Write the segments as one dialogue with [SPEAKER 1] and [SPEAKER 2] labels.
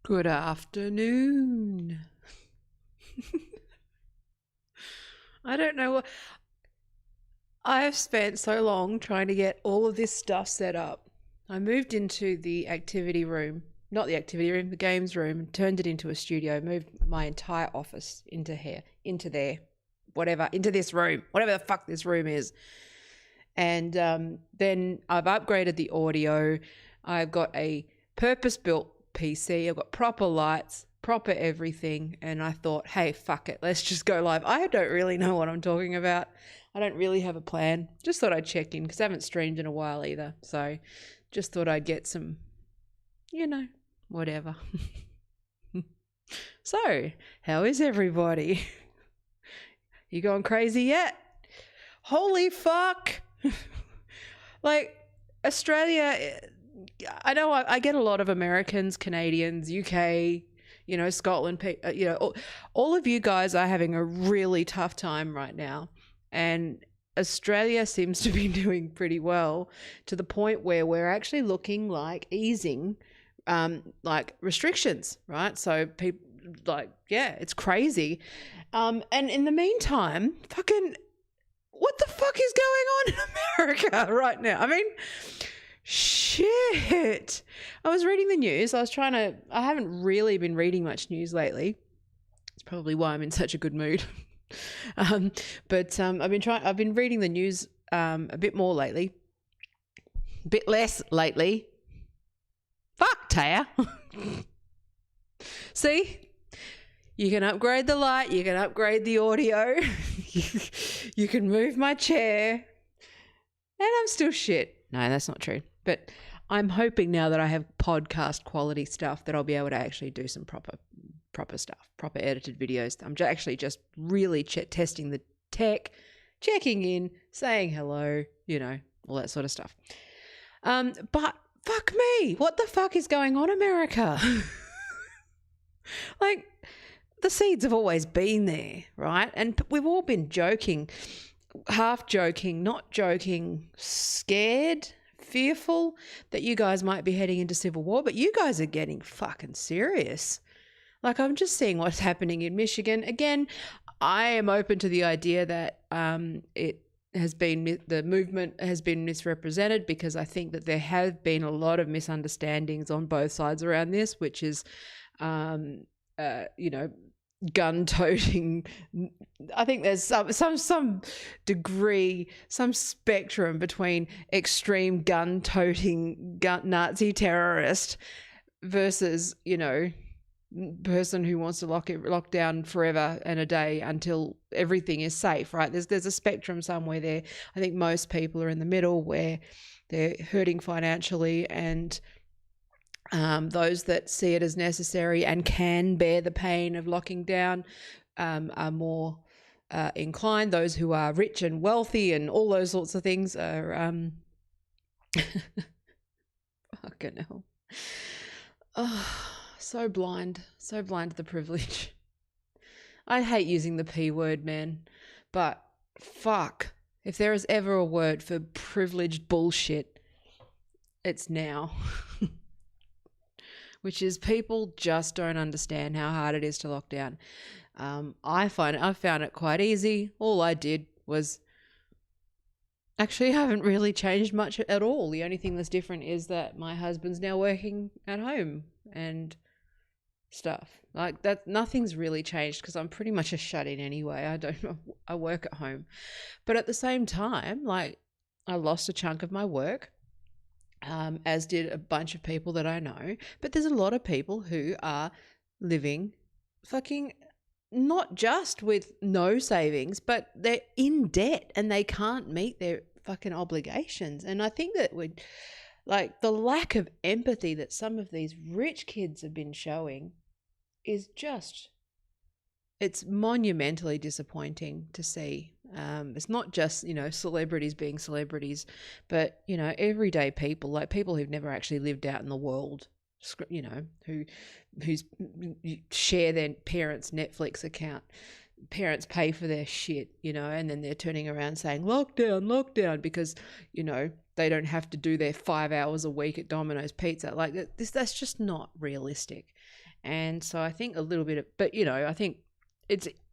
[SPEAKER 1] Good afternoon. I don't know what I've spent so long trying to get all of this stuff set up. I moved into the activity room, not the activity room, the games room, and turned it into a studio, moved my entire office into there, whatever, into this room, whatever the fuck this room is. And then I've upgraded the audio. I've got a purpose-built PC. I've got proper lights, proper everything. And I thought, hey, fuck it. Let's just go live. I don't really know what I'm talking about. I don't really have a plan. Just thought I'd check in because I haven't streamed in a while either. So just thought I'd get some, whatever. So, how is everybody? You going crazy yet? Holy fuck. Like, Australia, I know I get a lot of Americans, Canadians, UK, Scotland, all of you guys are having a really tough time right now. And Australia seems to be doing pretty well to the point where we're actually looking like easing restrictions, right? So people it's crazy. And in the meantime, what the fuck is going on in America right now? I mean, shit. I was reading the news. I haven't really been reading much news lately. It's probably why I'm in such a good mood. But I've been reading the news a bit more lately. A bit less lately. Fuck, Taya. See? You can upgrade the light, you can upgrade the audio, you can move my chair, and I'm still shit. No, that's not true. But I'm hoping now that I have podcast quality stuff that I'll be able to actually do some proper stuff, proper edited videos. I'm actually just really testing the tech, checking in, saying hello, all that sort of stuff. But fuck me, what the fuck is going on, America? Like, the seeds have always been there, right? And we've all been joking, half joking, not joking, scared, fearful that you guys might be heading into civil war, but you guys are getting fucking serious. Like, I'm just seeing what's happening in Michigan. Again, I am open to the idea that the movement has been misrepresented, because I think that there have been a lot of misunderstandings on both sides around this, which is, gun-toting. I think there's some degree, some spectrum between extreme gun-toting Nazi terrorist versus, person who wants to lock down forever and a day until everything is safe, right? There's a spectrum somewhere there. I think most people are in the middle, where they're hurting financially, and those that see it as necessary and can bear the pain of locking down are more inclined. Those who are rich and wealthy and all those sorts of things are fucking hell. Oh, so blind to the privilege. I hate using the P word, man, but fuck, if there is ever a word for privileged bullshit, it's now. Which is, people just don't understand how hard it is to lock down. I found it quite easy. All I did was, actually, I haven't really changed much at all. The only thing that's different is that my husband's now working at home and stuff like that. Nothing's really changed because I'm pretty much a shut-in anyway. I work at home, but at the same time, like, I lost a chunk of my work. As did a bunch of people that I know. But there's a lot of people who are living fucking not just with no savings, but they're in debt and they can't meet their fucking obligations. And I think that the lack of empathy that some of these rich kids have been showing is just, it's monumentally disappointing to see. It's not just, celebrities being celebrities, but, everyday people, like people who've never actually lived out in the world, who share their parents' Netflix account. Parents pay for their shit, and then they're turning around saying lockdown because, they don't have to do their 5 hours a week at Domino's Pizza. Like, that's just not realistic. And so I think a little bit of, but I think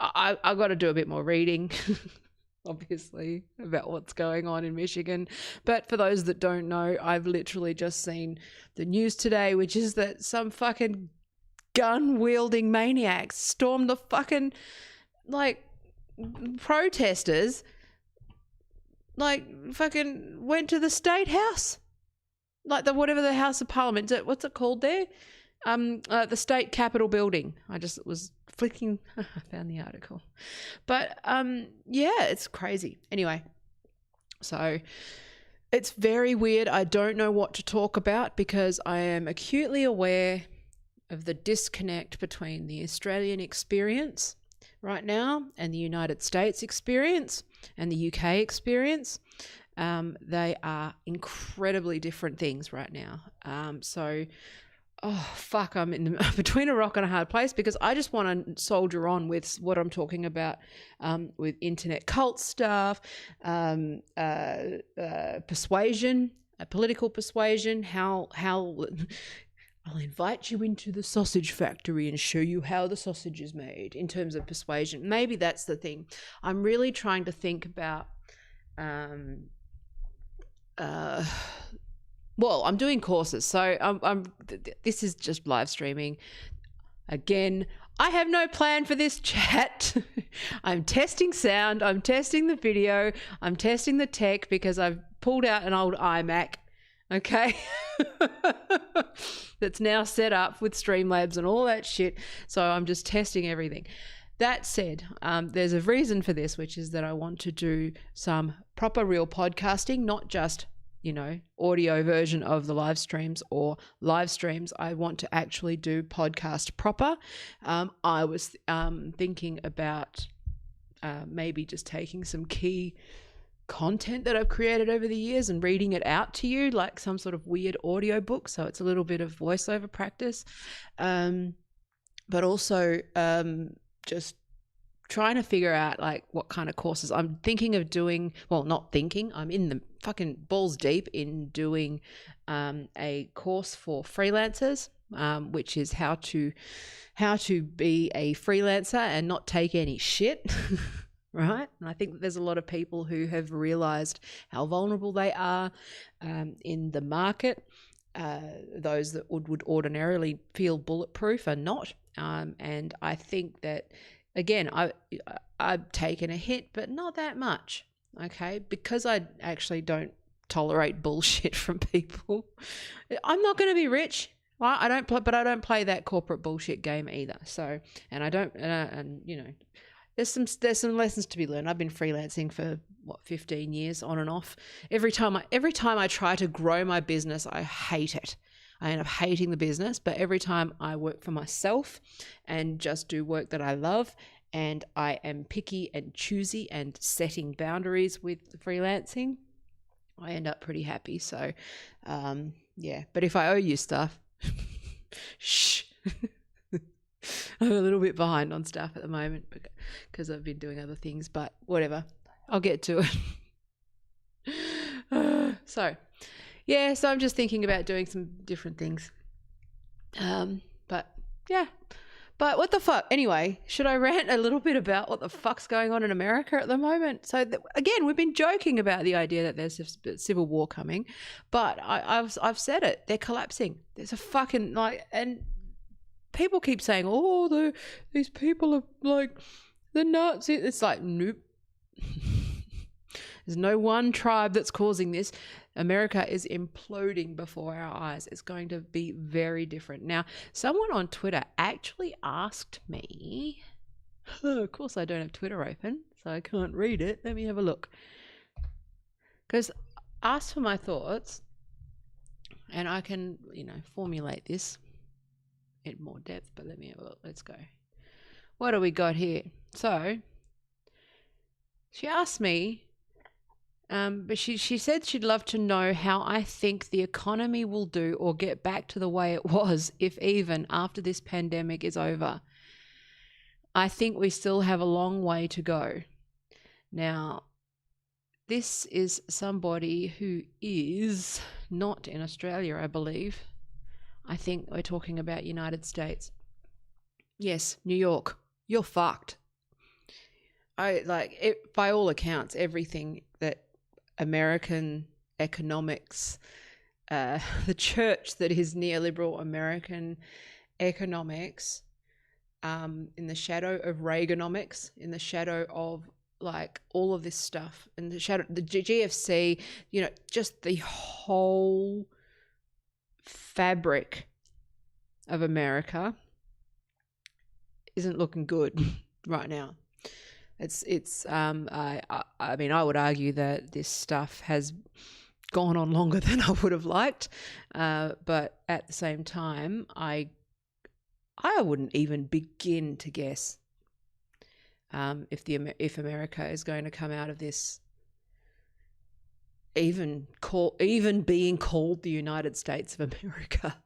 [SPEAKER 1] I've got to do a bit more reading, obviously, about what's going on in Michigan. But for those that don't know, I've literally just seen the news today, which is that some fucking gun-wielding maniacs stormed the fucking, protesters, fucking went to the State House. Whatever the House of Parliament, what's it called there? The State Capitol building. I just was flicking, I found the article. But it's crazy. Anyway, so it's very weird. I don't know what to talk about because I am acutely aware of the disconnect between the Australian experience right now and the United States experience and the UK experience. They are incredibly different things right now. I'm in between a rock and a hard place because I just want to soldier on with what I'm talking about with internet cult stuff, persuasion, political persuasion, how I'll invite you into the sausage factory and show you how the sausage is made in terms of persuasion. Maybe that's the thing. I'm really trying to think about I'm doing courses, so this is just live streaming. Again, I have no plan for this chat. I'm testing sound, I'm testing the video, I'm testing the tech because I've pulled out an old iMac, okay? That's now set up with Streamlabs and all that shit, so I'm just testing everything. That said, there's a reason for this, which is that I want to do some proper real podcasting, not just audio version of the live streams or live streams. I want to actually do podcast proper. I was thinking about maybe just taking some key content that I've created over the years and reading it out to you like some sort of weird audio book. So it's a little bit of voiceover practice. But also just trying to figure out what kind of courses I'm thinking of doing. Well, not thinking, I'm in the fucking balls deep in doing a course for freelancers, which is how to be a freelancer and not take any shit. Right? And I think that there's a lot of people who have realized how vulnerable they are in the market. Those that would ordinarily feel bulletproof are not. And I think that, again, I've taken a hit, but not that much, okay? Because I actually don't tolerate bullshit from people. I'm not going to be rich. Well, I don't play that corporate bullshit game either. So, and I don't, there's some lessons to be learned. I've been freelancing for 15 years on and off. Every time I try to grow my business, I hate it. I end up hating the business, but every time I work for myself and just do work that I love, and I am picky and choosy and setting boundaries with freelancing, I end up pretty happy. So, but if I owe you stuff, shh. I'm a little bit behind on stuff at the moment because I've been doing other things, but whatever. I'll get to it. So I'm just thinking about doing some different things. But what the fuck? Anyway, should I rant a little bit about what the fuck's going on in America at the moment? So again, we've been joking about the idea that there's a civil war coming, but I've said it. They're collapsing. There's a fucking and people keep saying, "Oh, these people are like the Nazis." It's like, nope. There's no one tribe that's causing this. America is imploding before our eyes. It's going to be very different. Now, someone on Twitter actually asked me, of course I don't have Twitter open, so I can't read it. Let me have a look. Because asked for my thoughts, and I can, formulate this in more depth, but let me have a look. Let's go. What do we got here? So, she asked me, but she said she'd love to know how I think the economy will do or get back to the way it was, if even, after this pandemic is over. I think we still have a long way to go. Now, this is somebody who is not in Australia, I believe. I think we're talking about United States. Yes, New York, you're fucked. By all accounts, everything that American economics, the church that is neoliberal American economics, in the shadow of Reaganomics, in the shadow of like all of this stuff, in the shadow, the GFC, just the whole fabric of America isn't looking good right now. I mean, I would argue that this stuff has gone on longer than I would have liked, but at the same time, I wouldn't even begin to guess if America is going to come out of this even being called the United States of America.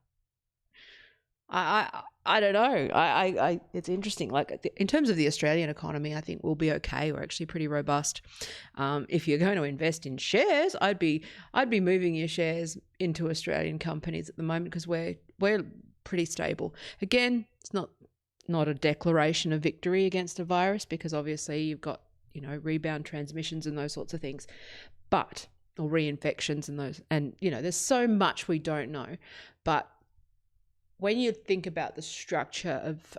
[SPEAKER 1] I don't know. It's interesting. Like in terms of the Australian economy, I think we'll be okay. We're actually pretty robust. If you're going to invest in shares, I'd be moving your shares into Australian companies at the moment because we're pretty stable. Again, it's not a declaration of victory against a virus because obviously you've got rebound transmissions and those sorts of things, or reinfections and those, and there's so much we don't know, but when you think about the structure of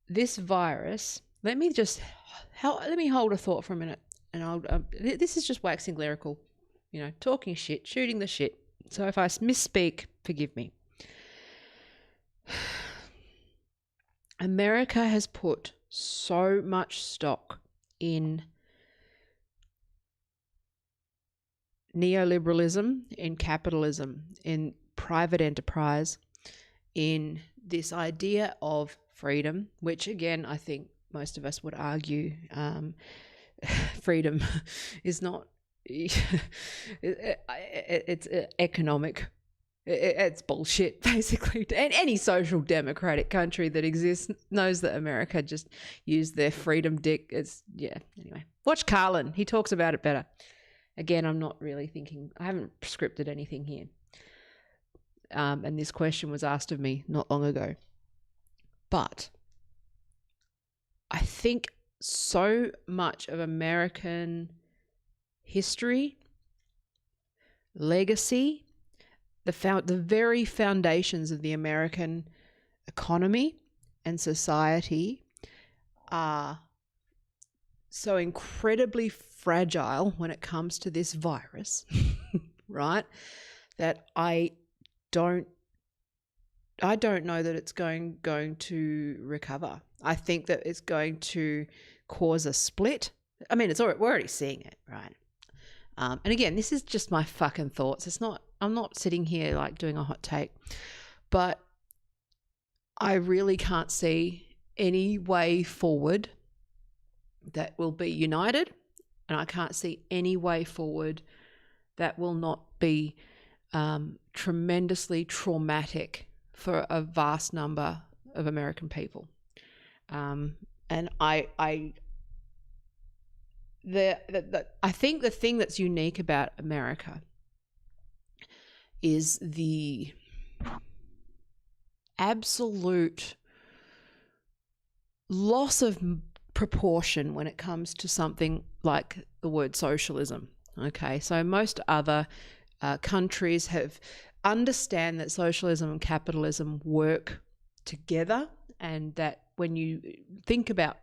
[SPEAKER 1] this virus, let me hold a thought for a minute, and this is just waxing lyrical, talking shit, shooting the shit. So if I misspeak, forgive me. America has put so much stock in neoliberalism, in capitalism, in private enterprise, in this idea of freedom, which again, I think most of us would argue freedom is not, it's economic. It's bullshit, basically. And any social democratic country that exists knows that America just used their freedom dick. Anyway. Watch Carlin. He talks about it better. Again, I'm not really thinking, I haven't scripted anything here. And this question was asked of me not long ago. But I think so much of American history, legacy, the very foundations of the American economy and society are so incredibly fragile when it comes to this virus, right? That I don't know that it's going to recover. I think that it's going to cause a split. I mean, we're already seeing it, right? And again, this is just my fucking thoughts. I'm not sitting here like doing a hot take, but I really can't see any way forward that will be united, and I can't see any way forward that will not be tremendously traumatic for a vast number of American people. And I think the thing that's unique about America is the absolute loss of proportion when it comes to something like the word socialism. Okay, so most other countries understand that socialism and capitalism work together, and that when you think about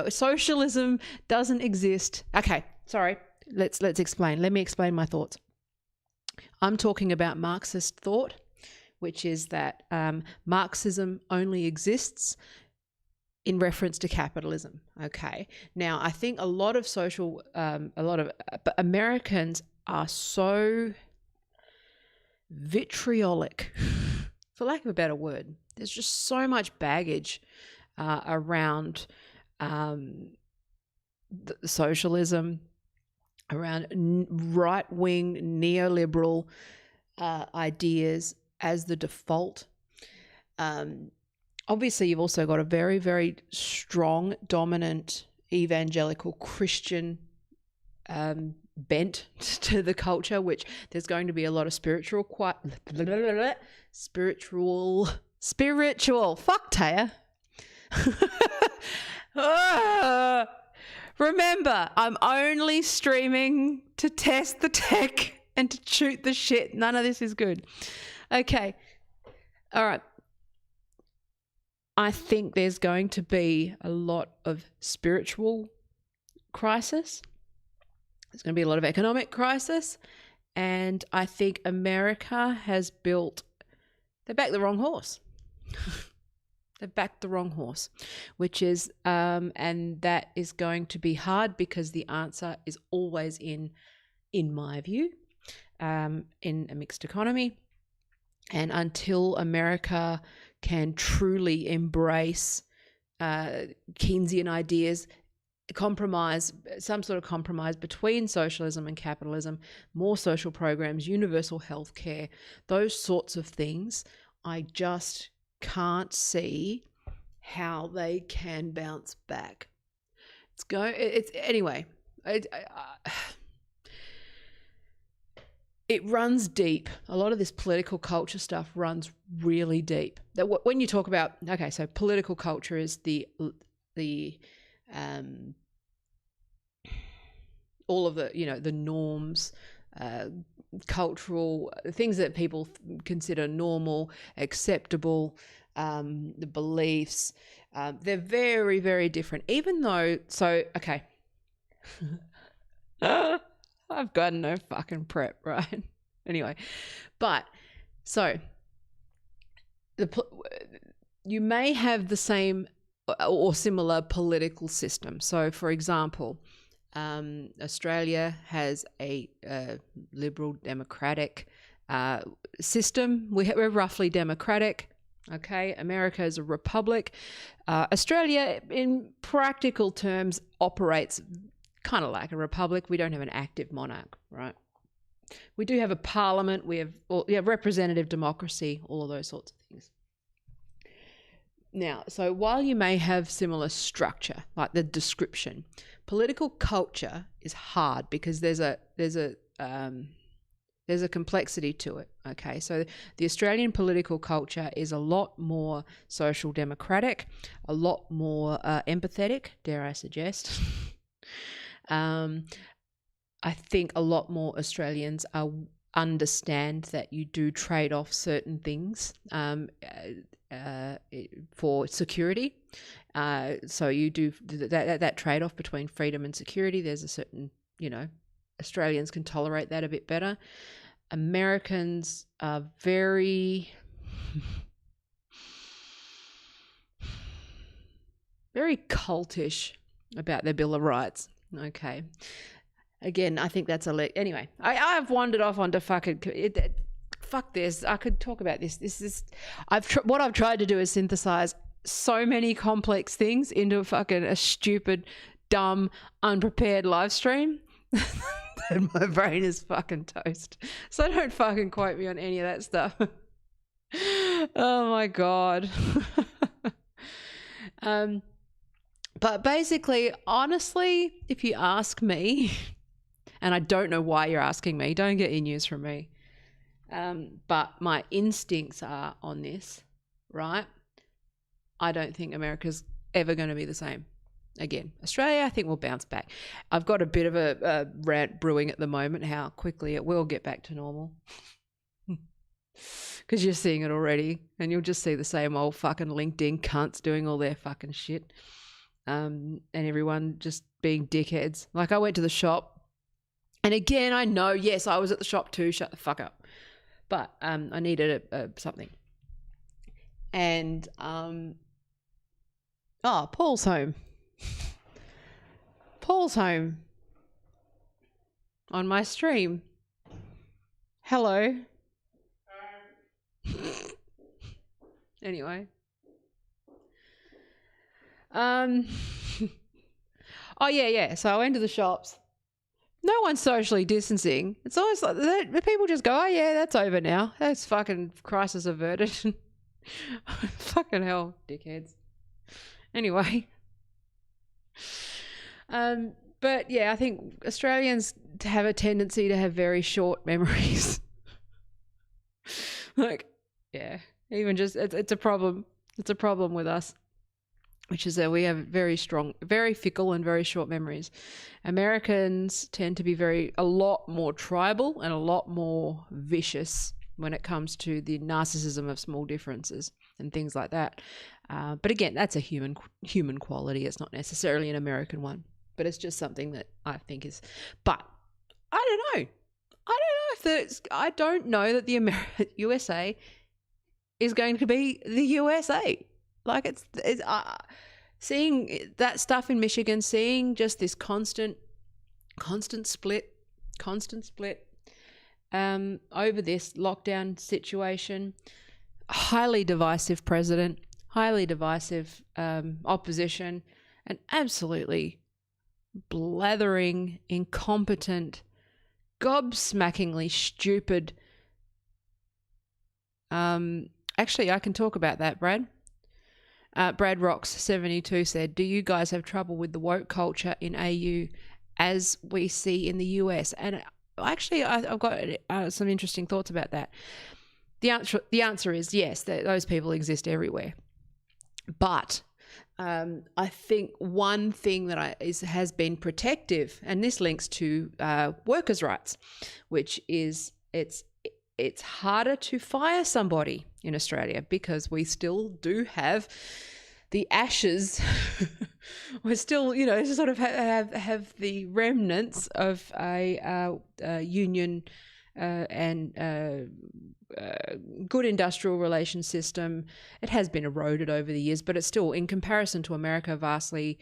[SPEAKER 1] socialism doesn't exist. Okay, sorry. Let's explain. Let me explain my thoughts. I'm talking about Marxist thought, which is that Marxism only exists in reference to capitalism. Okay. Now, I think a lot of Americans are so vitriolic, for lack of a better word. There's just so much baggage around socialism, around right-wing neoliberal ideas as the default. Obviously, you've also got a very, very strong, dominant evangelical Christian bent to the culture, which there's going to be a lot of spiritual, fuck Taya. Remember, I'm only streaming to test the tech and to shoot the shit. None of this is good. Okay. All right. I think there's going to be a lot of spiritual crisis. There's going to be a lot of economic crisis. And I think America has they backed the wrong horse. They've backed the wrong horse, which is, and that is going to be hard because the answer is always in my view, in a mixed economy. And until America can truly embrace Keynesian ideas, some sort of compromise between socialism and capitalism, more social programs, universal health care, those sorts of things, I just can't see how they can bounce back. Anyway. It runs deep. A lot of this political culture stuff runs really deep. That when you talk about, okay, so political culture is all of the norms, cultural things that people consider normal, acceptable, the beliefs. They're very, very different. Even though, okay. I've got no fucking prep, right? Anyway, but so you may have the same or similar political system. So, for example, Australia has a liberal democratic system. We're roughly democratic. Okay, America is a republic. Australia, in practical terms, operates kind of like a republic. We don't have an active monarch, right? We do have a parliament. We have representative democracy, all of those sorts of things. Now, so while you may have similar structure, like the description, political culture is hard because there's a complexity to it. Okay, so the Australian political culture is a lot more social democratic, a lot more empathetic, dare I suggest. I think a lot more Australians understand that you do trade off certain things for security. So you do that trade off between freedom and security. There's a certain, Australians can tolerate that a bit better. Americans are very, very cultish about their Bill of Rights. Okay. Again, I think that's anyway, I've wandered off onto fuck this. I could talk about this. This is, what I've tried to do is synthesize so many complex things into a stupid, dumb, unprepared live stream that my brain is fucking toast. So don't fucking quote me on any of that stuff. Oh my God. But basically, honestly, if you ask me, and I don't know why you're asking me, don't get your news from me, but my instincts are on this, right? I don't think America's ever going to be the same again. Australia, I think, will bounce back. I've got a bit of a rant brewing at the moment, how quickly it will get back to normal. Because you're seeing it already, and you'll just see the same old fucking LinkedIn cunts doing all their fucking shit. And everyone just being dickheads. Like, I went to the shop, and again, I know, yes, I was at the shop too, shut the fuck up, but I needed something, and Paul's home on my stream. Hello. Anyway. Oh yeah. So I went to the shops. No one's socially distancing. It's always like the people just go, oh yeah, that's over now. That's fucking crisis averted. Fucking hell, dickheads. Anyway. But yeah, I think Australians have a tendency to have very short memories. Like, yeah, even just it's a problem. It's a problem with us, which is that we have very strong, very fickle and very short memories. Americans tend to be a lot more tribal and a lot more vicious when it comes to the narcissism of small differences and things like that. But again, that's a human quality. It's not necessarily an American one, but it's just something that I think is. But I don't know. I don't know that the USA is going to be the USA. Like it's seeing that stuff in Michigan, seeing just this constant split over this lockdown situation, highly divisive president, highly divisive opposition, and absolutely blathering, incompetent, gobsmackingly stupid. Actually, I can talk about that, Brad. Brad Rocks 72 said, "Do you guys have trouble with the woke culture in AU as we see in the US?" And actually, I've got some interesting thoughts about that. The answer is yes. Those people exist everywhere. But I think one thing that has been protective, and this links to workers' rights, which is it's harder to fire somebody in Australia because we still do have the ashes. We're still, sort of have the remnants of a union and good industrial relation system. It has been eroded over the years, but it's still, in comparison to America, vastly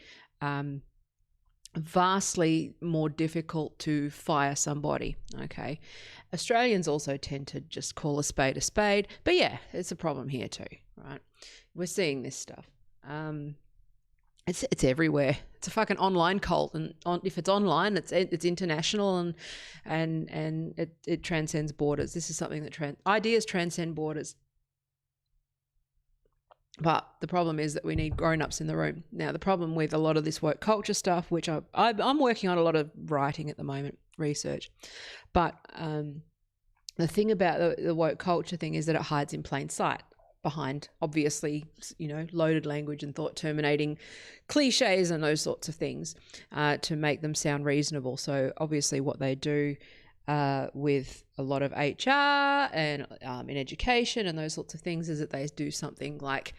[SPEAKER 1] more difficult to fire somebody. Okay. Australians also tend to just call a spade, but yeah, it's a problem here too, right? We're seeing this stuff. It's everywhere. It's a fucking online cult, and if it's online, it's international, and it transcends borders. This is something that ideas transcend borders. But the problem is that we need grown-ups in the room. Now, the problem with a lot of this woke culture stuff, which I'm working on a lot of writing at the moment, research, but the thing about the woke culture thing is that it hides in plain sight behind, obviously, loaded language and thought-terminating cliches and those sorts of things to make them sound reasonable. So obviously what they do with a lot of HR and in education and those sorts of things is that they do something like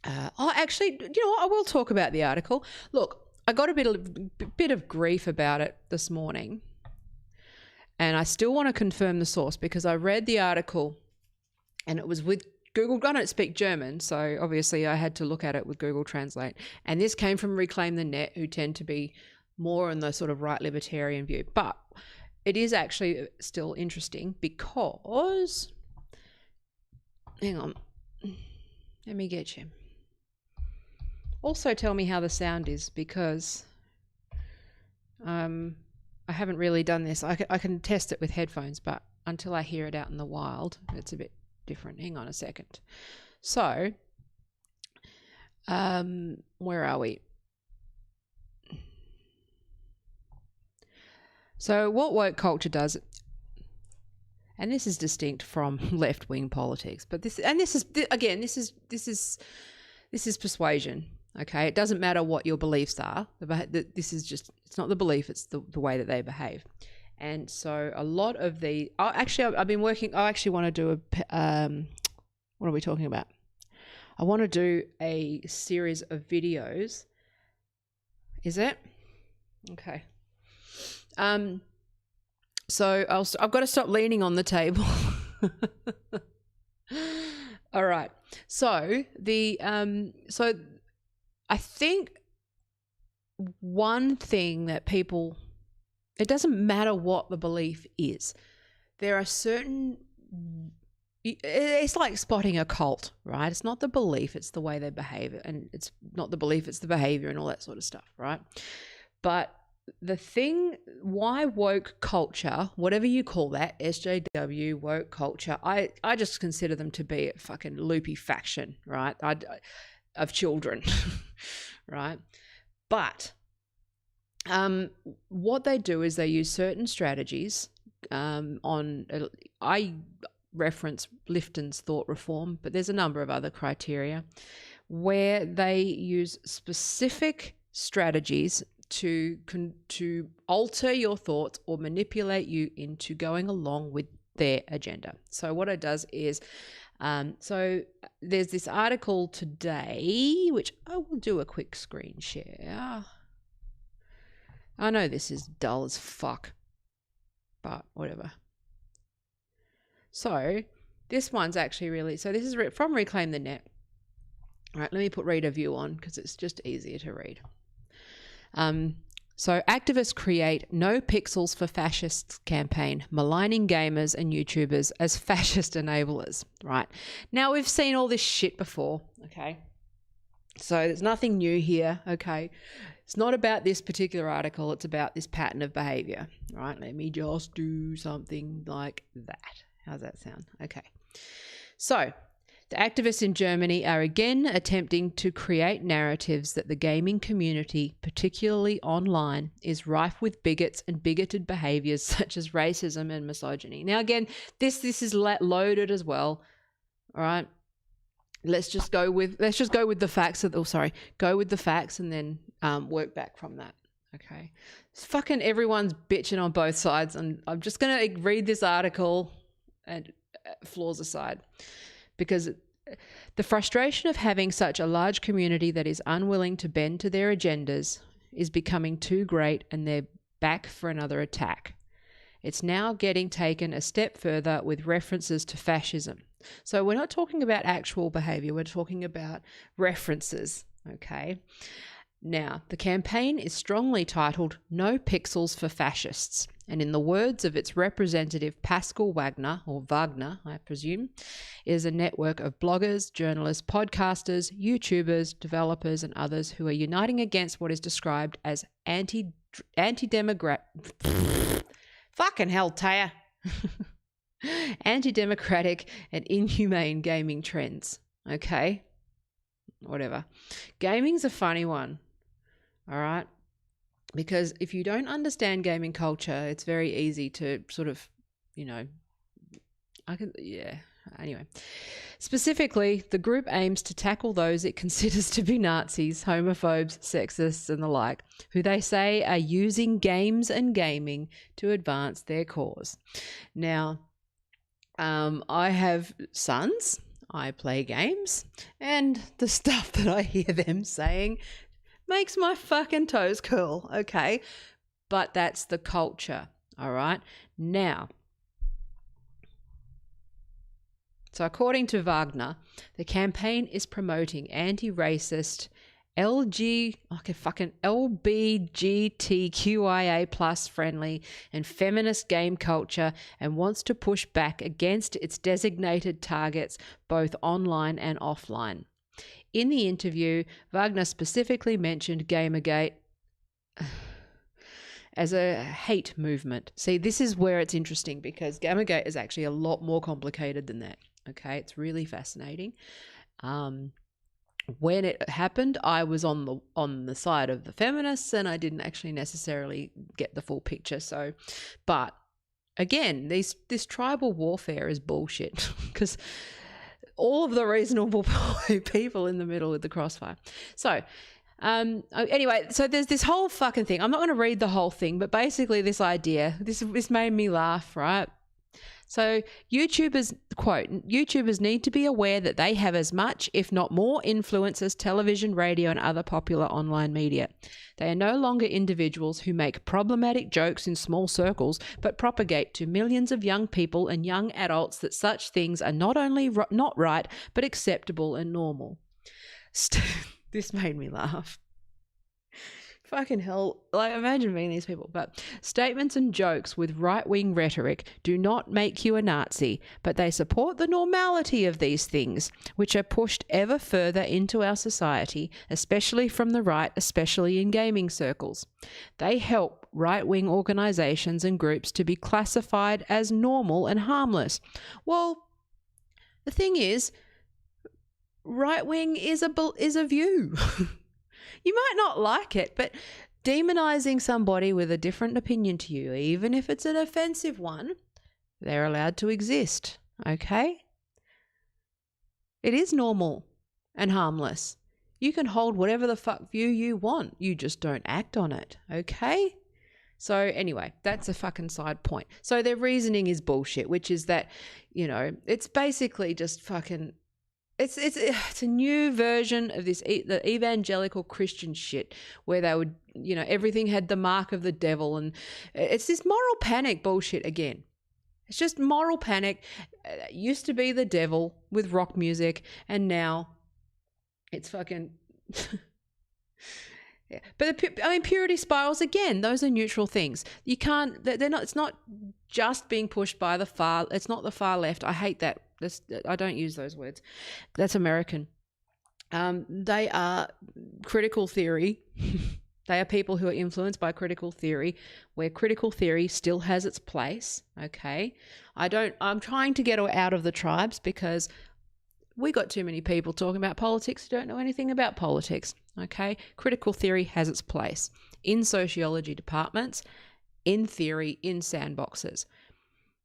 [SPEAKER 1] actually, you know what? I will talk about the article. Look, I got a bit of grief about it this morning, and I still want to confirm the source because I read the article and it was with Google. I don't speak German, so obviously I had to look at it with Google Translate. And this came from Reclaim the Net, who tend to be more in the sort of right libertarian view. But it is actually still interesting because, hang on, let me get you. Also tell me how the sound is, because I haven't really done this. I can test it with headphones, but until I hear it out in the wild, it's a bit different. Hang on a second. So, where are we? So what woke culture does, and this is distinct from left-wing politics, but this is persuasion. Okay, it doesnment matter what your beliefs are. This is just, it's not the belief, it's the way that they behave. And so a lot of I've been working. I actually want to do what are we talking about? I want to do a series of videos. Is it? Okay. So I've got to stop leaning on the table. All right. So so I think one thing that people, it doesn't matter what the belief is. There are certain, it's like spotting a cult, right? It's not the belief, it's the way they behave. And it's not the belief, it's the behavior and all that sort of stuff, right? But the thing, why woke culture, whatever you call that, SJW, woke culture, I just consider them to be a fucking loopy faction, right? Of children, right? But What they do is they use certain strategies I reference Lifton's thought reform, but there's a number of other criteria where they use specific strategies to alter your thoughts or manipulate you into going along with their agenda. So what it does is, so there's this article today, which I will do a quick screen share. I know this is dull as fuck, but whatever. So this one's actually really, so this is from Reclaim the Net. All right, let me put reader view on because it's just easier to read. So activists create No Pixels for Fascists campaign, maligning gamers and YouTubers as fascist enablers, right? Now, we've seen all this shit before, okay? So there's nothing new here, okay? It's not about this particular article. It's about this pattern of behavior, right? Let me just do something like that. How's that sound? Okay. So the activists in Germany are again attempting to create narratives that the gaming community, particularly online, is rife with bigots and bigoted behaviors such as racism and misogyny. Now, again, this is loaded as well, all right? Let's just go with the facts. Go with the facts and then work back from that. Okay, it's fucking everyone's bitching on both sides, and I'm just gonna read this article and flaws aside, because the frustration of having such a large community that is unwilling to bend to their agendas is becoming too great, and they're back for another attack. It's now getting taken a step further with references to fascism. So we're not talking about actual behavior, we're talking about references, okay? Now, the campaign is strongly titled No Pixels for Fascists, and in the words of its representative Pascal Wagner, or Wagner, I presume, is a network of bloggers, journalists, podcasters, YouTubers, developers, and others who are uniting against what is described as anti-democratic... Fucking hell, Taya! Anti-democratic and inhumane gaming trends. Okay? Whatever. Gaming's a funny one. All right? Because if you don't understand gaming culture, it's very easy to sort of, Anyway. Specifically, the group aims to tackle those it considers to be Nazis, homophobes, sexists, and the like, who they say are using games and gaming to advance their cause. Now, I have sons, I play games, and the stuff that I hear them saying makes my fucking toes curl, okay? But that's the culture, all right? Now, so according to Wagner, the campaign is promoting anti-racist LGBTQIA plus friendly and feminist game culture and wants to push back against its designated targets both online and offline. In the interview, Wagner specifically mentioned Gamergate as a hate movement. See, this is where it's interesting because Gamergate is actually a lot more complicated than that. Okay, it's really fascinating. When it happened, I was on the side of the feminists, and I didn't actually necessarily get the full picture. So, but again, this tribal warfare is bullshit because all of the reasonable people in the middle with the crossfire. So, anyway, so there's this whole fucking thing. I'm not going to read the whole thing, but basically this idea, this made me laugh, right? So YouTubers, quote, YouTubers need to be aware that they have as much, if not more, influence as television, radio, and other popular online media. They are no longer individuals who make problematic jokes in small circles, but propagate to millions of young people and young adults that such things are not only not right, but acceptable and normal. This made me laugh. Fucking hell, like imagine being these people. But statements and jokes with right-wing rhetoric do not make you a Nazi, but they support the normality of these things, which are pushed ever further into our society, especially from the right, especially in gaming circles. They help right-wing organizations and groups to be classified as normal and harmless. Well, the thing is, right-wing is a view. You might not like it, but demonizing somebody with a different opinion to you, even if it's an offensive one, they're allowed to exist, okay? It is normal and harmless. You can hold whatever the fuck view you want. You just don't act on it, okay? So anyway, that's a fucking side point. So their reasoning is bullshit, which is that, it's basically just fucking... It's a new version of the evangelical Christian shit where they would, everything had the mark of the devil, and it's this moral panic bullshit again. It's just moral panic. It used to be the devil with rock music, and now it's fucking... Yeah. But purity spirals, again, those are neutral things. You can't, they're not, it's not just being pushed by it's not the far left. I hate that. I don't use those words. That's American. They are critical theory. They are people who are influenced by critical theory, where critical theory still has its place. Okay. I'm trying to get out of the tribes because we got too many people talking about politics who don't know anything about politics, okay? Critical theory has its place in sociology departments, in theory, in sandboxes.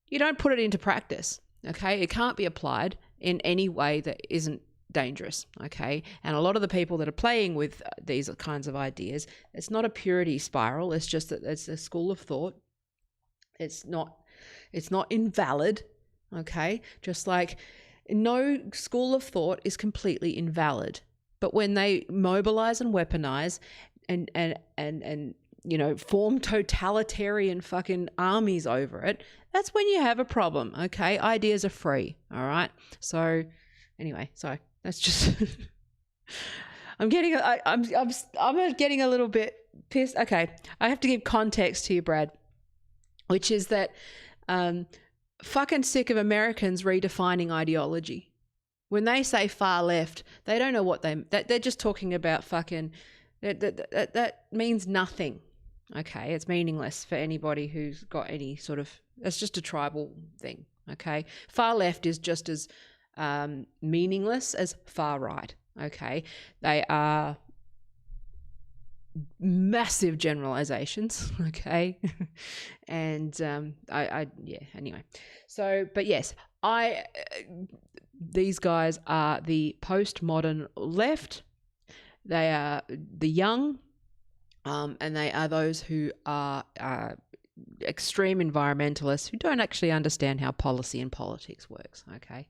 [SPEAKER 1] You don't put it into practice, okay? It can't be applied in any way that isn't dangerous, okay? And a lot of the people that are playing with these kinds of ideas, it's not a purity spiral. It's just that it's a school of thought. It's not invalid, okay? Just like... No school of thought is completely invalid, but when they mobilize and weaponize and form totalitarian fucking armies over it, that's when you have a problem. Okay, ideas are free. All right. So anyway, so that's just. I'm getting a little bit pissed. Okay, I have to give context to you, Brad, which is that. Fucking sick of Americans redefining ideology. When they say far left, they don't know what they're just talking about fucking that means nothing. Okay, it's meaningless for anybody who's got any sort of... It's just a tribal thing. Okay, far left is just as meaningless as far right. Okay, they are massive generalizations, okay? And anyway. So, but yes, these guys are the postmodern left. They are the young, and they are those who are extreme environmentalists who don't actually understand how policy and politics works, okay?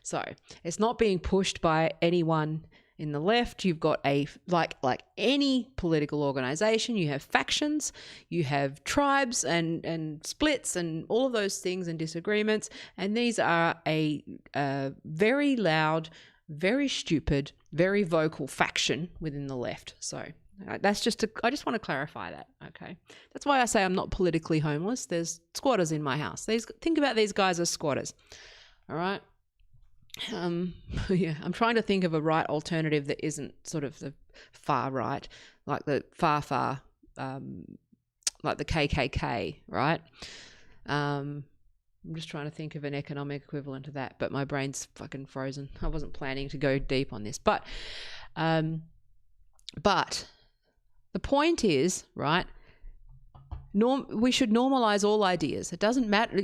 [SPEAKER 1] So it's not being pushed by anyone in the left. You've got like any political organization, you have factions, you have tribes and splits and all of those things and disagreements. And these are a very loud, very stupid, very vocal faction within the left. So that's I just want to clarify that. Okay. That's why I say I'm not politically homeless. There's squatters in my house. Think about these guys as squatters. All right. Yeah, I'm trying to think of a right alternative that isn't sort of the far right, like the far, like the KKK, right? I'm just trying to think of an economic equivalent to that, but my brain's fucking frozen. I wasn't planning to go deep on this, but the point is, right? We should normalize all ideas. It doesn't matter.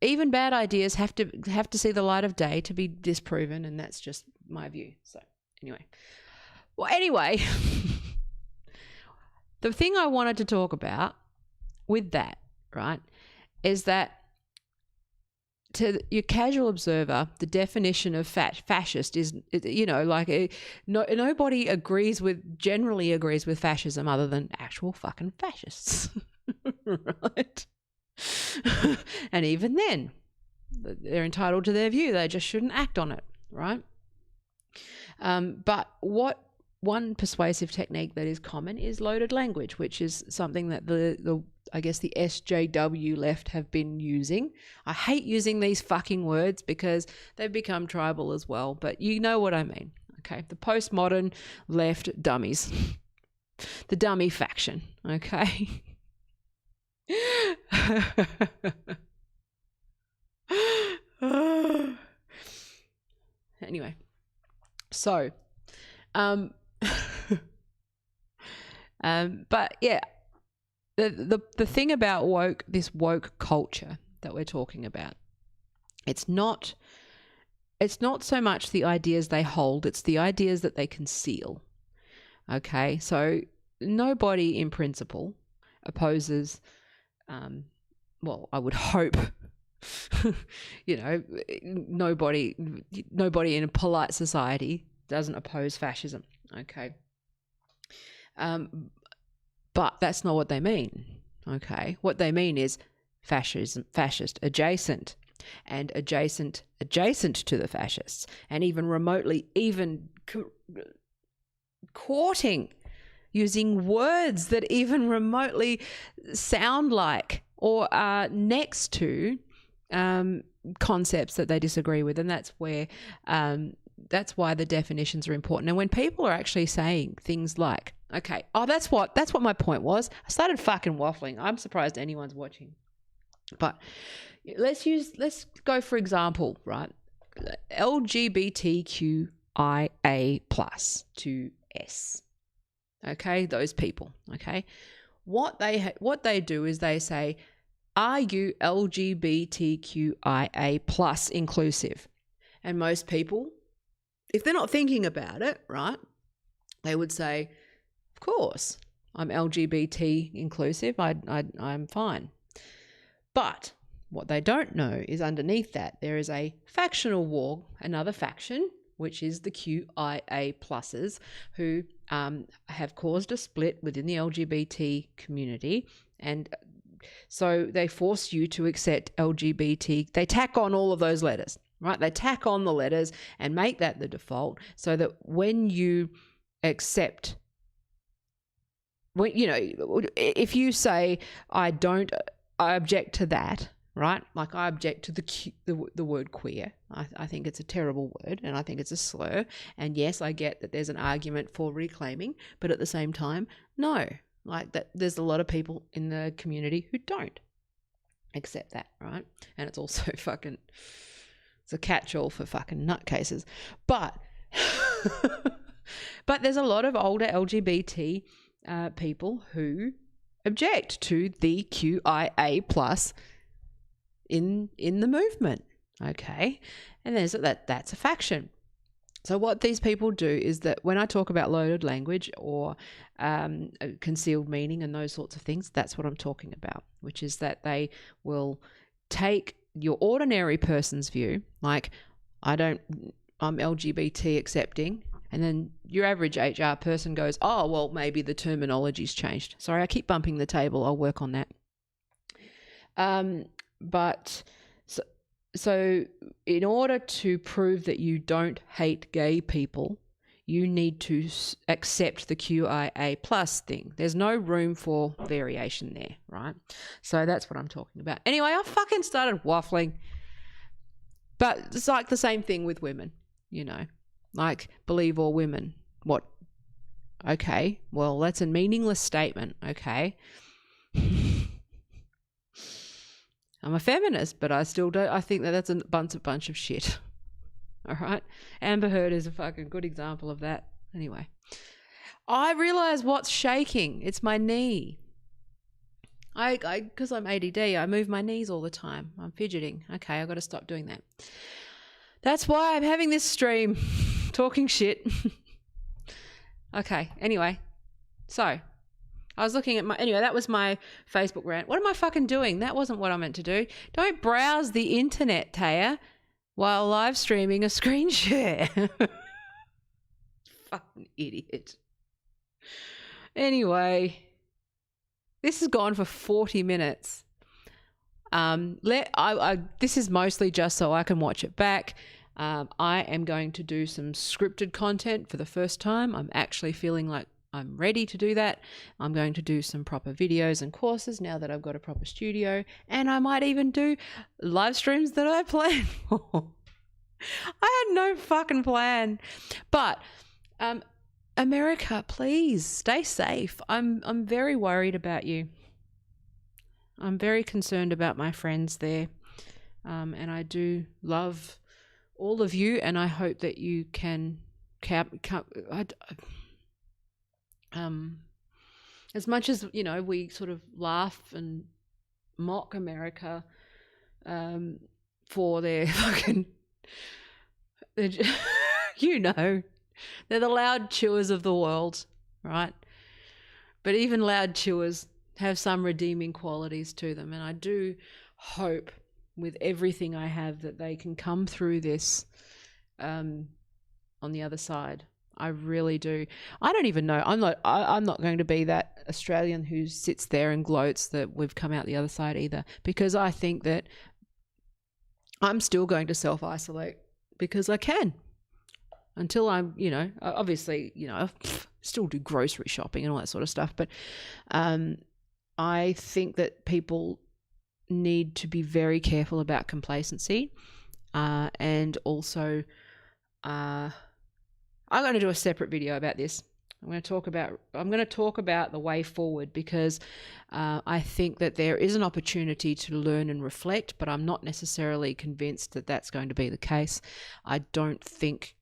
[SPEAKER 1] Even bad ideas have to see the light of day to be disproven, and that's just my view. So anyway, the thing I wanted to talk about with that, right, is that to your casual observer, the definition of fascist is, nobody generally agrees with fascism other than actual fucking fascists, right? And even then, they're entitled to their view. They just shouldn't act on it, right? But one persuasive technique that is common is loaded language, which is something that the SJW left have been using. I hate using these fucking words because they've become tribal as well, but you know what I mean. Okay, the postmodern left dummies, the dummy faction. Okay. Anyway, so But yeah, the thing about this woke culture that we're talking about, it's not so much the ideas they hold, it's the ideas that they conceal. Okay, so nobody in principle opposes, well, I would hope, nobody in a polite society doesn't oppose fascism. Okay. But that's not what they mean. Okay. What they mean is fascist adjacent, and adjacent to the fascists, and even remotely, courting, using words that even remotely sound like or are next to concepts that they disagree with. And that's why the definitions are important. And when people are actually saying things like, okay, that's what my point was. I started fucking waffling. I'm surprised anyone's watching. But let's go for example, right? LGBTQIA plus to S. Okay, those people. Okay, what they do is they say, are you LGBTQIA plus inclusive? And most people, if they're not thinking about it, right, they would say, of course, I'm LGBT inclusive. I'm fine. But what they don't know is underneath that there is a factional war, another faction, which is the QIA pluses, who have caused a split within the LGBT community. And so they force you to accept LGBT. They tack on all of those letters, right? They tack on the letters and make that the default, so that when you accept, if you say, I object to that, right? Like, I object to the word queer. I think it's a terrible word, and I think it's a slur. And yes, I get that there's an argument for reclaiming, but at the same time, no. Like, that, there's a lot of people in the community who don't accept that, right? And it's also it's a catch-all for fucking nutcases. But but there's a lot of older LGBT people who object to the QIA plus in the movement, okay? And that's a faction. So what these people do is that when I talk about loaded language or concealed meaning and those sorts of things, that's what I'm talking about, which is that they will take your ordinary person's view, like, I'm LGBT accepting, and then your average HR person goes, oh, well, maybe the terminology's changed. Sorry, I keep bumping the table. I'll work on that. But so in order to prove that you don't hate gay people, you need to accept the QIA plus thing. There's no room for variation there, right? So that's what I'm talking about. Anyway, I fucking started waffling. But it's like the same thing with women, like, believe all women. What? Okay, well, that's a meaningless statement, okay? I'm a feminist, but I still don't. I think that's a bunch of shit. All right? Amber Heard is a fucking good example of that. Anyway, I realize what's shaking. It's my knee. Because I'm ADD, I move my knees all the time. I'm fidgeting. Okay, I've got to stop doing that. That's why I'm having this stream, talking shit. Okay, anyway. So, I was looking at that was my Facebook rant. What am I fucking doing? That wasn't what I meant to do. Don't browse the internet, Taya, while live streaming a screen share. Fucking idiot. Anyway, this has gone for 40 minutes. This is mostly just so I can watch it back. I am going to do some scripted content for the first time. I'm actually feeling like I'm ready to do that. I'm going to do some proper videos and courses now that I've got a proper studio, and I might even do live streams that I plan for. I had no fucking plan. But America, please stay safe. I'm very worried about you. I'm very concerned about my friends there. And I do love all of you, and I hope that you can as much as, you know, we sort of laugh and mock America for their fucking, you know, they're the loud chewers of the world, right? But even loud chewers have some redeeming qualities to them. And I do hope with everything I have that they can come through this on the other side. I really do. I don't even know. I'm not going to be that Australian who sits there and gloats that we've come out the other side either, because I think that I'm still going to self-isolate because I can. Until I'm, you know, obviously, you know, I still do grocery shopping and all that sort of stuff. But I think that people need to be very careful about complacency. And also, I'm going to do a separate video about this. I'm going to talk about the way forward, because I think that there is an opportunity to learn and reflect, but I'm not necessarily convinced that that's going to be the case. I don't think...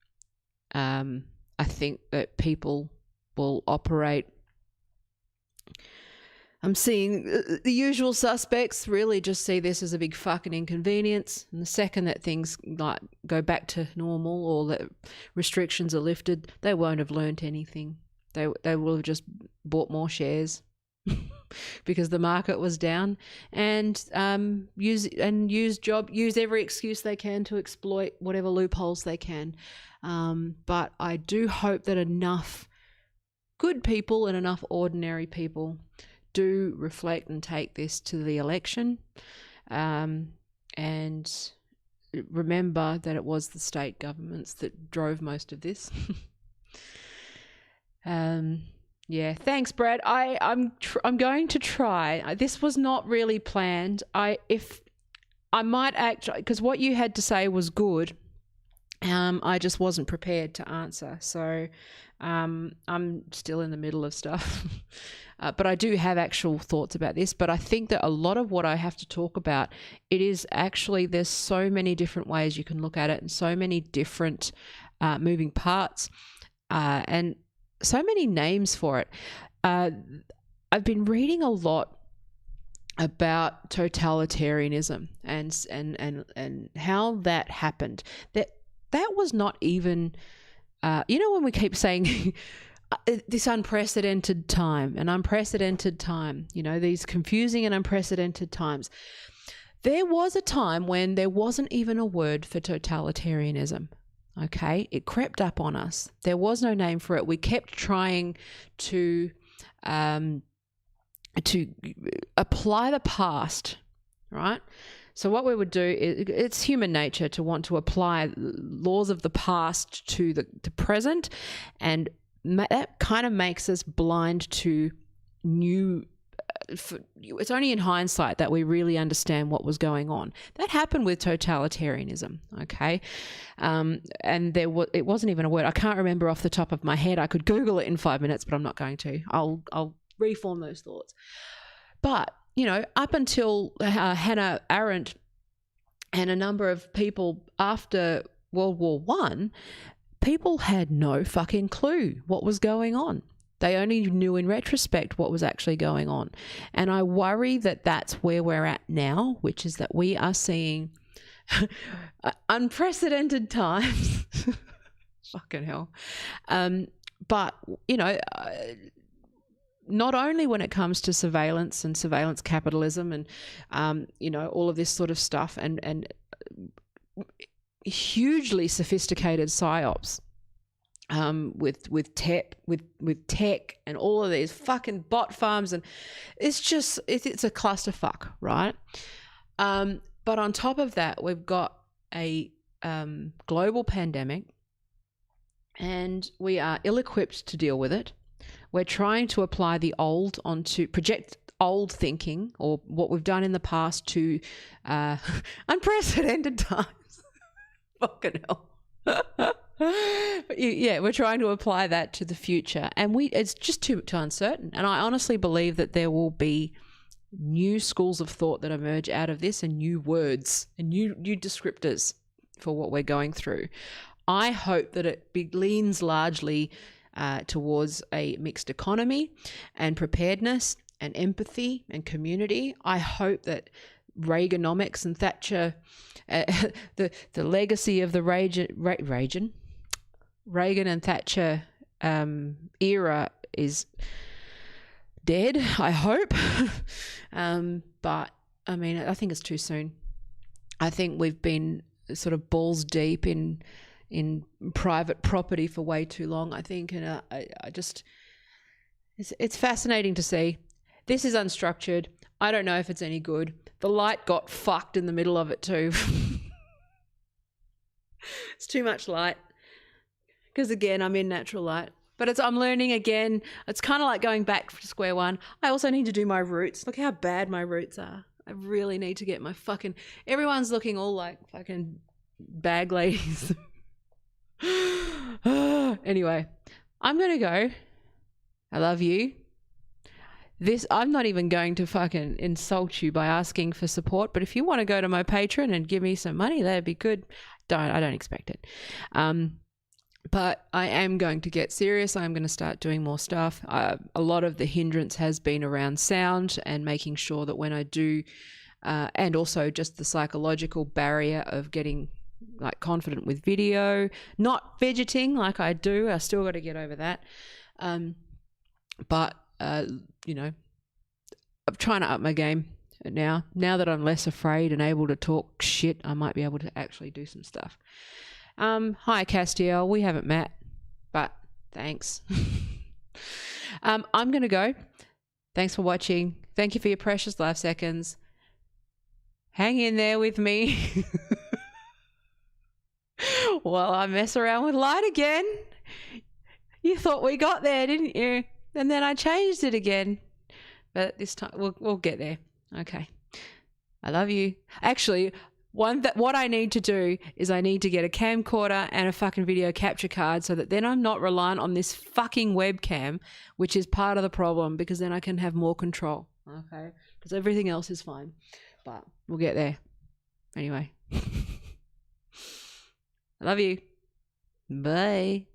[SPEAKER 1] I think that people will operate. I'm seeing the usual suspects really just see this as a big fucking inconvenience. And the second that things like go back to normal or that restrictions are lifted, they won't have learnt anything. They will have just bought more shares because the market was down, and use every excuse they can to exploit whatever loopholes they can. But I do hope that enough good people and enough ordinary people do reflect and take this to the election, and remember that it was the state governments that drove most of this. Yeah, thanks, Brad. I'm going to try. This was not really planned. I might actually, because what you had to say was good. I just wasn't prepared to answer. So I'm still in the middle of stuff. But I do have actual thoughts about this. But I think that a lot of what I have to talk about, it is actually, there's so many different ways you can look at it and so many different moving parts and so many names for it. I've been reading a lot about totalitarianism and how that happened. That was not even, you know, when we keep saying this unprecedented time, you know, these confusing and unprecedented times. There was a time when there wasn't even a word for totalitarianism. Okay, it crept up on us. There was no name for it. We kept trying to apply the past, right? So what we would do is, it's human nature to want to apply laws of the past to the present, and that kind of makes us blind to new. It's only in hindsight that we really understand what was going on. That happened with totalitarianism, okay? And it wasn't even a word. I can't remember off the top of my head. I could Google it in 5 minutes, but I'm not going to. I'll reform those thoughts. But, you know, up until Hannah Arendt and a number of people after World War I, people had no fucking clue what was going on. They only knew in retrospect what was actually going on. And I worry that that's where we're at now, which is that we are seeing unprecedented times. Fucking hell. But, you know, not only when it comes to surveillance and surveillance capitalism and, you know, all of this sort of stuff and hugely sophisticated psyops. With tech and all of these fucking bot farms, and it's just it's a clusterfuck, right? But on top of that, we've got a global pandemic, and we are ill-equipped to deal with it. We're trying to apply the old project old thinking or what we've done in the past to unprecedented times. Fucking hell. Yeah, we're trying to apply that to the future, and it's just too uncertain. And I honestly believe that there will be new schools of thought that emerge out of this, and new words and new descriptors for what we're going through. I hope that it leans largely towards a mixed economy and preparedness and empathy and community. I hope that Reaganomics and Thatcher, the legacy of the Reagan and Thatcher era is dead, I hope. But I mean, I think it's too soon. I think we've been sort of balls deep in private property for way too long, I think, and I just, it's fascinating to see. This is unstructured. I don't know if it's any good. The light got fucked in the middle of it too. It's too much light. Because again, I'm in natural light. But I'm learning again. It's kind of like going back to square one. I also need to do my roots. Look how bad my roots are. I really need to get my fucking... Everyone's looking all like fucking bag ladies. Anyway, I'm going to go. I love you. I'm not even going to fucking insult you by asking for support, but if you want to go to my Patreon and give me some money, that'd be good. I don't expect it. But I am going to get serious. I'm going to start doing more stuff. A lot of the hindrance has been around sound and making sure that when I do, and also just the psychological barrier of getting like confident with video, not fidgeting like I do. I still got to get over that. But you know, I'm trying to up my game now. Now that I'm less afraid and able to talk shit, I might be able to actually do some stuff. Hi, Castiel. We haven't met, but thanks. I'm going to go. Thanks for watching. Thank you for your precious life seconds. Hang in there with me while I mess around with light again. You thought we got there, didn't you? And then I changed it again. But this time we'll get there. Okay. I love you. Actually, what I need to do is I need to get a camcorder and a fucking video capture card so that then I'm not reliant on this fucking webcam, which is part of the problem, because then I can have more control. Okay? Because everything else is fine. But we'll get there. Anyway. I love you. Bye.